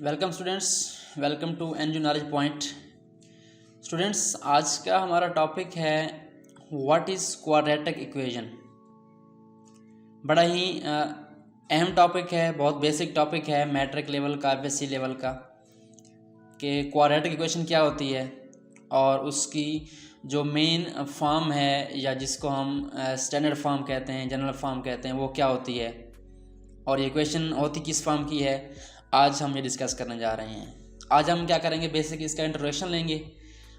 Welcome students, welcome to एनजू knowledge point. Students, आज का हमारा टॉपिक है व्हाट इज़ क्वाड्रेटिक इक्वेशन। बड़ा ही अहम टॉपिक है, बहुत बेसिक टॉपिक है, मैट्रिक लेवल का, एफएससी लेवल का, कि क्वाड्रेटिक इक्वेशन क्या होती है और उसकी जो मेन फॉर्म है या जिसको हम स्टैंडर्ड फॉर्म कहते हैं, जनरल फॉर्म कहते हैं, वो क्या होती है और ये इक्वेशन होती किस फॉर्म की है, आज हम ये डिस्कस करने जा रहे हैं। आज हम क्या करेंगे, बेसिक इसका इंट्रोडक्शन लेंगे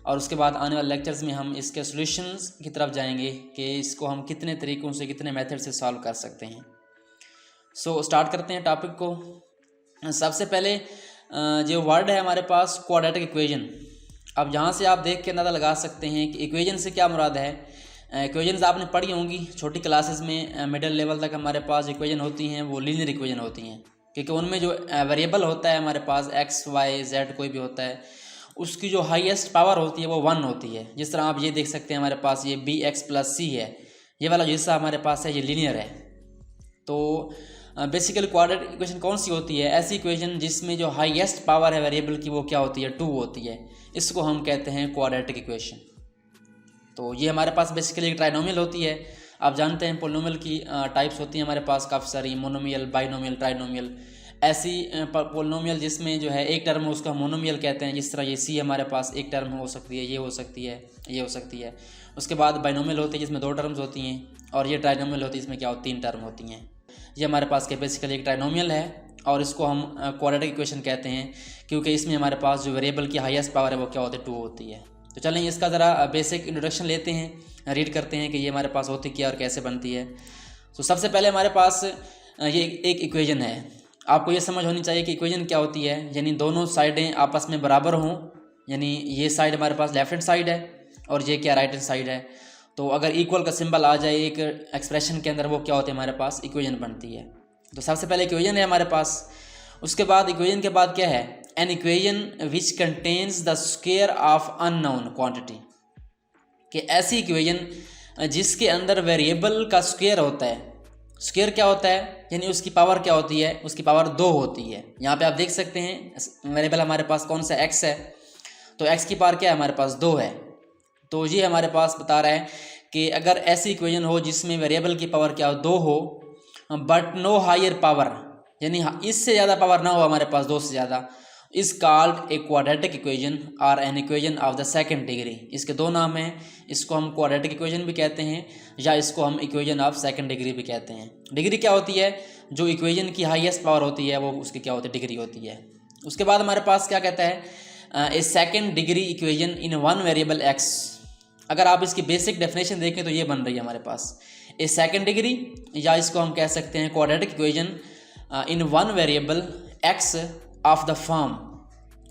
और उसके बाद आने वाले लेक्चर्स में हम इसके सॉल्यूशंस की तरफ जाएंगे कि इसको हम कितने तरीक़ों से, कितने मेथड से सॉल्व कर सकते हैं। सो स्टार्ट करते हैं टॉपिक को। सबसे पहले जो वर्ड है हमारे पास क्वाड्रेटिक इक्वेशन। अब जहाँ से आप देख के अंदाज़ा लगा सकते हैं कि इक्वेशन से क्या मुराद है। इक्वेशंस आपने पढ़ी होंगी छोटी क्लासेस में, मिडिल लेवल तक हमारे पास इक्वेशन होती हैं, वो लीनियर इक्वेशन होती हैं, क्योंकि उनमें जो वेरिएबल होता है हमारे पास एक्स वाई जेड कोई भी होता है, उसकी जो हाईएस्ट पावर होती है वो 1 होती है। जिस तरह आप ये देख सकते हैं हमारे पास ये बी एक्स प्लस सी है, ये वाला जो हिस्सा हमारे पास है ये लीनियर है। तो बेसिकली क्वाड्रेटिक इक्वेशन कौन सी होती है? ऐसी इक्वेशन जिसमें जो हाईएस्ट पावर है वेरिएबल की वो क्या होती है? 2 होती है। इसको हम कहते हैं क्वाड्रेटिक इक्वेशन। तो ये हमारे पास बेसिकली एक ट्राइनोमियल होती है। आप जानते हैं पोलिनोमियल की टाइप्स होती हैं हमारे पास काफ़ी सारी, मोनोमियल, बाइनोमियल, ट्राइनोमियल। ऐसी पोलिनोमियल जिसमें जो है एक टर्म है उसको हम मोनोमियल कहते हैं। जिस तरह ये सी हमारे पास एक टर्म हो सकती है, ये हो सकती है, ये हो सकती है। उसके बाद बाइनोमियल होती है जिसमें 2 टर्म्स होती हैं, और ये ट्राइनोमियल होती है जिसमें क्या हो 3 टर्म होती हैं। ये हमारे पास के बेसिकली एक ट्राइनोमियल है और इसको हम क्वाड्रेटिक इक्वेशन कहते हैं, क्योंकि इसमें हमारे पास जो वेरिएबल की हाईएस्ट पावर है वो क्या होती है? 2 होती है। तो चलें इसका ज़रा बेसिक इंट्रोडक्शन लेते हैं, रीड करते हैं कि ये हमारे पास होती क्या और कैसे बनती है। तो सबसे पहले हमारे पास ये एक इक्वेशन है। आपको ये समझ होनी चाहिए कि इक्वेशन क्या होती है, यानी दोनों साइडें आपस में बराबर हों, यानी ये साइड हमारे पास लेफ्ट हैंड साइड है और ये क्या राइट हैंड साइड है। तो अगर इक्वल का सिंबल आ जाए एक एक्सप्रेशन के अंदर, वो क्या होती है? हमारे पास इक्वेशन बनती है। तो सबसे पहले इक्वेशन है हमारे पास। उसके बाद इक्वेशन के बाद क्या है? An equation which contains the square of unknown quantity, कि ऐसी इक्वेशन जिसके अंदर वेरिएबल का स्क्वायर होता है। स्क्वायर क्या होता है? यानी उसकी पावर क्या होती है? उसकी पावर 2 होती है। यहाँ पे आप देख सकते हैं वेरिएबल हमारे पास कौन सा x है, तो x की पावर क्या है? हमारे पास 2 है। तो ये हमारे पास बता रहा है कि अगर ऐसी इक्वेशन हो जिसमें वेरिएबल की पावर क्या हो? 2 हो, बट नो हायर पावर, यानी इससे ज़्यादा पावर ना हो हमारे पास, 2 से ज़्यादा, is called a quadratic equation और an equation of the second degree. इसके 2 नाम हैं, इसको हम क्वाड्रेटिक इक्वेशन भी कहते हैं या इसको हम इक्वेशन ऑफ सेकंड डिग्री भी कहते हैं। डिग्री क्या होती है? जो इक्वेशन की हाईएस्ट पावर होती है वो उसकी क्या होती है? डिग्री होती है। उसके बाद हमारे पास क्या कहता है? A second degree equation in 1 variable x. अगर आप इसकी बेसिक डेफिनेशन देखें तो ये बन रही है हमारे पास ए सेकंड डिग्री, या इसको हम कह सकते हैं quadratic equation in 1 variable x of the form,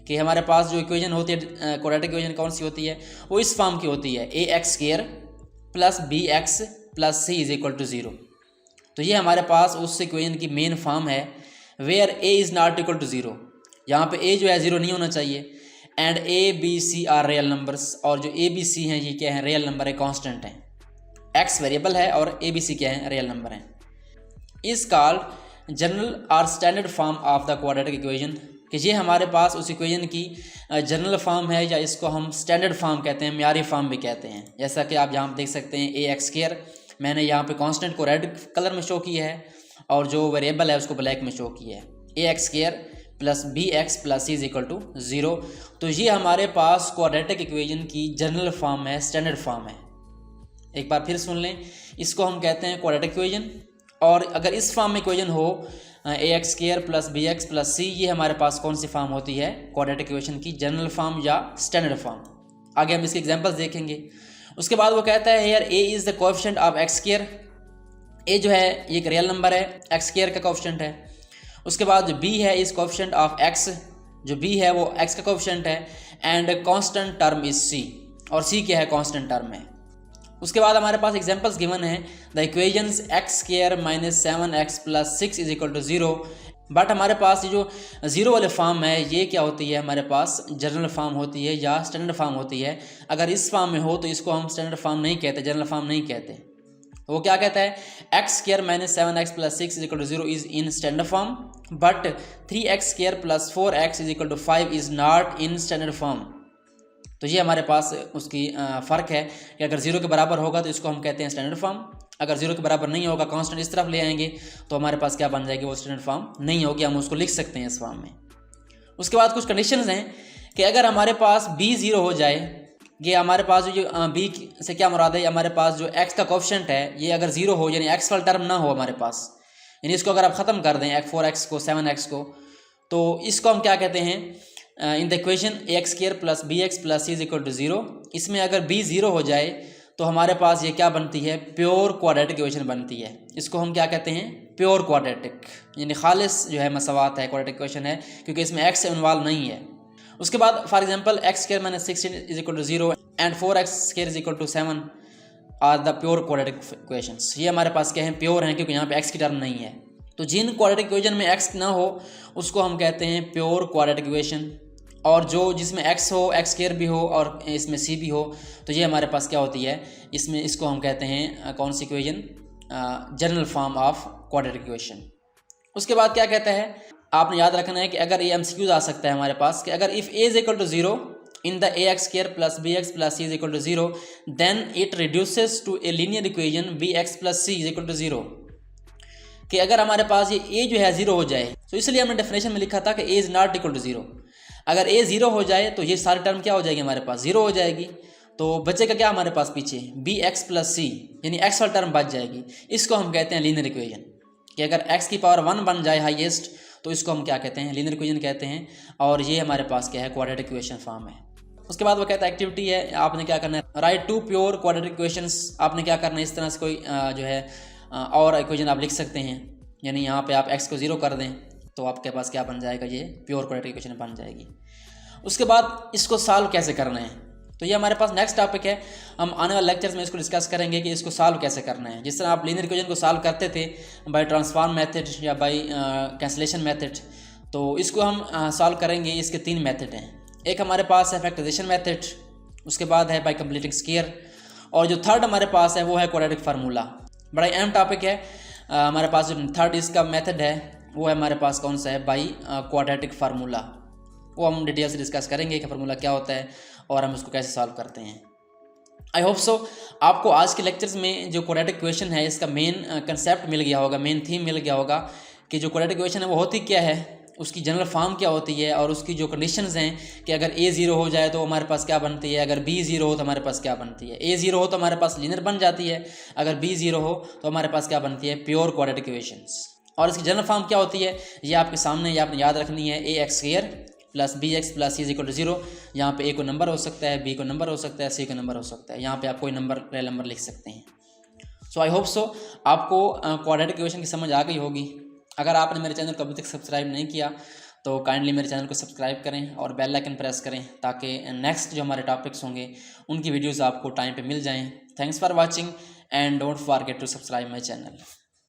कि हमारे पास जो इक्वेशन होती है क्वाड्रेटिक इक्वेशन कौन सी होती है? वो इस फॉर्म की होती है a x square plus b x plus c is equal to 0। तो ये हमारे पास उस इक्वेशन की मेन फॉर्म है where a is not equal to 0। यहाँ पे ए जो है 0 नहीं होना चाहिए, and A B C are real numbers, और जो ए बी सी हैं ये क्या है? रियल नंबर है, कॉन्स्टेंट है। एक्स वेरिएबल है और ए बी सी क्या है? रियल नंबर है। इज कॉल्ड जनरल और standard form of the quadratic equation, कि ये हमारे पास उस इक्वेशन की जनरल फॉर्म है, या इसको हम स्टैंडर्ड फॉर्म कहते हैं, म्यारी फॉर्म भी कहते हैं। जैसा कि आप यहाँ देख सकते हैं ए एक्स स्क्वायर, मैंने यहाँ पे कांस्टेंट को रेड कलर में शो किया है और जो वेरिएबल है उसको ब्लैक में शो किया है। A x square plus b x plus c is equal to 0। तो ये हमारे पास क्वाड्रेटिक इक्वेशन की जनरल फॉर्म है, स्टैंडर्ड फॉर्म है। एक बार फिर सुन लें, इसको हम कहते हैं क्वाड्रेटिक इक्वेशन। और अगर इस फॉर्म में इक्वेशन हो a x square plus b x plus c, ये हमारे पास कौन सी फॉर्म होती है? क्वाड्रेटिक इक्वेशन की जनरल फॉर्म या स्टैंडर्ड फॉर्म। आगे हम इसके एग्जांपल्स देखेंगे। उसके बाद वो कहता है here A is the coefficient of x square. ए जो है ये एक रियल नंबर है, एक्स स्क्वायर का कोएफिशिएंट है। उसके बाद जो बी है इज कोएफिशिएंट ऑफ एक्स, जो बी है वो एक्स का कोएफिशिएंट है, एंड कांस्टेंट टर्म इज सी, और सी क्या है? कांस्टेंट टर्म है। उसके बाद हमारे पास एग्जांपल्स गिवन है the equations x square minus 7x plus 6 is equal to 0। But हमारे पास ये जो 0 वाले फॉर्म है ये क्या होती है? हमारे पास जनरल फॉर्म होती है या स्टैंडर्ड फॉर्म होती है। अगर इस फॉर्म में हो तो इसको हम स्टैंडर्ड फॉर्म नहीं कहते, जनरल फॉर्म नहीं कहते। तो वो क्या कहता है, x square minus 7x plus 6 is equal to 0 is in standard form, but 3x square plus 4x is equal to 5 is not in standard form. तो ये हमारे पास उसकी फ़र्क है कि अगर 0 के बराबर होगा तो इसको हम कहते हैं स्टैंडर्ड फॉर्म, अगर 0 के बराबर नहीं होगा, कांस्टेंट इस तरफ ले आएंगे तो हमारे पास क्या बन जाएगी, वो स्टैंडर्ड फॉर्म नहीं होगी, हम उसको लिख सकते हैं इस फॉर्म में। उसके बाद कुछ कंडीशंस हैं कि अगर हमारे पास b 0 हो जाए, ये हमारे पास जो b से क्या मुराद है, हमारे पास जो x का कोएफिशिएंट है ये अगर 0 हो, यानी x वाला टर्म ना हो हमारे पास, यानी इसको अगर आप ख़त्म कर दें 4x को 7x को, तो इसको हम क्या कहते हैं, in the equation ax square plus bx plus c is equal to 0, इसमें अगर b 0 हो जाए तो हमारे पास ये क्या बनती है, प्योर क्वाड्रेटिक इक्वेशन बनती है। इसको हम क्या कहते हैं, प्योर क्वाड्रेटिक, यानी खालिस जो है मसवात है, क्वाड्रेटिक इक्वेशन है, क्योंकि इसमें x इन्वॉल्व नहीं है। उसके बाद for example x square minus 16 is equal to 0 and 4x square is equal to 7 are the pure quadratic equations. ये हमारे पास क्या है, प्योर हैं, क्योंकि यहाँ पे x की टर्म नहीं है। तो जिन क्वाड्रेटिक इक्वेशन में x ना हो उसको हम कहते हैं प्योर क्वाड्रेटिक इक्वेशन, और जो जिसमें x हो, x स्क्वायर भी हो और इसमें c भी हो, तो ये हमारे पास क्या होती है, इसमें इसको हम कहते हैं कौन सी equation, general form of quadratic equation. उसके बाद क्या कहता है, आपने याद रखना है कि अगर ये MCQs आ सकता है हमारे पास कि अगर if a is equal to 0 in the ax square plus bx plus c is equal to 0 then it reduces to a linear equation bx plus c is equal to 0, कि अगर हमारे पास ये a जो है 0 हो जाए, तो इसलिए हमने डेफिनेशन में लिखा था कि a is not equal to 0। अगर a 0 हो जाए तो ये सारी टर्म क्या हो जाएगी, हमारे पास 0 हो जाएगी, तो बचेगा क्या हमारे पास पीछे, bx प्लस c, यानी x वाली टर्म बच जाएगी। इसको हम कहते हैं लीनियर इक्वेशन, कि अगर x की पावर 1 बन जाए हाईएस्ट तो इसको हम क्या कहते हैं, लीनियर इक्वेशन कहते हैं, और ये हमारे पास क्या है, क्वाड्रेटिक इक्वेशन फॉर्म है। उसके बाद वो कहता है एक्टिविटी है, आपने क्या करना है, राइट 2 प्योर क्वाड्रेटिक इक्वेशंस। आपने क्या करना है, इस तरह से कोई जो है और इक्वेशन आप लिख सकते हैं, यानी यहाँ पे आप x को 0 कर दें तो आपके पास क्या बन जाएगा, ये प्योर क्वाड्रेटिक इक्वेशन बन जाएगी। उसके बाद इसको सॉल्व कैसे करना है, तो ये हमारे पास नेक्स्ट टॉपिक है, हम आने वाले लेक्चर्स में इसको डिस्कस करेंगे कि इसको सॉल्व कैसे करना है। जिस तरह आप लीनियर इक्वेशन को सॉल्व करते थे बाय ट्रांसफॉर्म मेथड या बाय कैंसलेशन मेथड, तो इसको हम सॉल्व करेंगे। इसके 3 मेथड हैं, एक हमारे पास है फैक्टराइजेशन मेथड, उसके बाद है बाय कंप्लीटिंग स्क्वायर, और जो थर्ड हमारे पास है वो है क्वाड्रेटिक फार्मूला। बड़ा अहम टॉपिक है हमारे पास। जो थर्ड इसका मेथड है वो है हमारे पास कौन सा है, बाय क्वाड्रेटिक फार्मूला। वो हम डिटेल से डिस्कस करेंगे कि फार्मूला क्या होता है और हम उसको कैसे सॉल्व करते हैं। आई होप सो आपको आज के लेक्चर्स में जो क्वाड्रेटिक इक्वेशन है इसका मेन कंसेप्ट मिल गया होगा, मेन थीम मिल गया होगा कि जो क्वाड्रेटिक इक्वेशन है वो होती क्या है, उसकी जनरल फॉर्म क्या होती है, और उसकी जो कंडीशंस हैं कि अगर a 0 हो जाए तो हमारे पास क्या बनती है, अगर b 0 हो तो हमारे पास क्या बनती है। a 0 हो तो हमारे पास लीनियर बन जाती है, अगर b 0 हो तो हमारे पास क्या बनती है, प्योर क्वाड्रेटिक इक्वेशंस। और इसकी जनरल फॉर्म क्या होती है ये आपके सामने, ये आपने याद रखनी है, ax square plus bx plus c is equal to 0। यहाँ पे a को नंबर हो सकता है, b को नंबर हो सकता है, c को नंबर हो सकता है, यहाँ पे आप कोई नंबर रियल नंबर लिख सकते हैं। सो आई होप सो आपको क्वाड्रेटिक इक्वेशन की समझ आ गई होगी। अगर आपने मेरे चैनल को अभी तक सब्सक्राइब नहीं किया तो काइंडली मेरे चैनल को सब्सक्राइब करें और बेल आइकन प्रेस करें, ताकि नेक्स्ट जो हमारे टॉपिक्स होंगे उनकी वीडियोस आपको टाइम पे मिल जाएं। Thanks for watching and don't forget to subscribe my channel.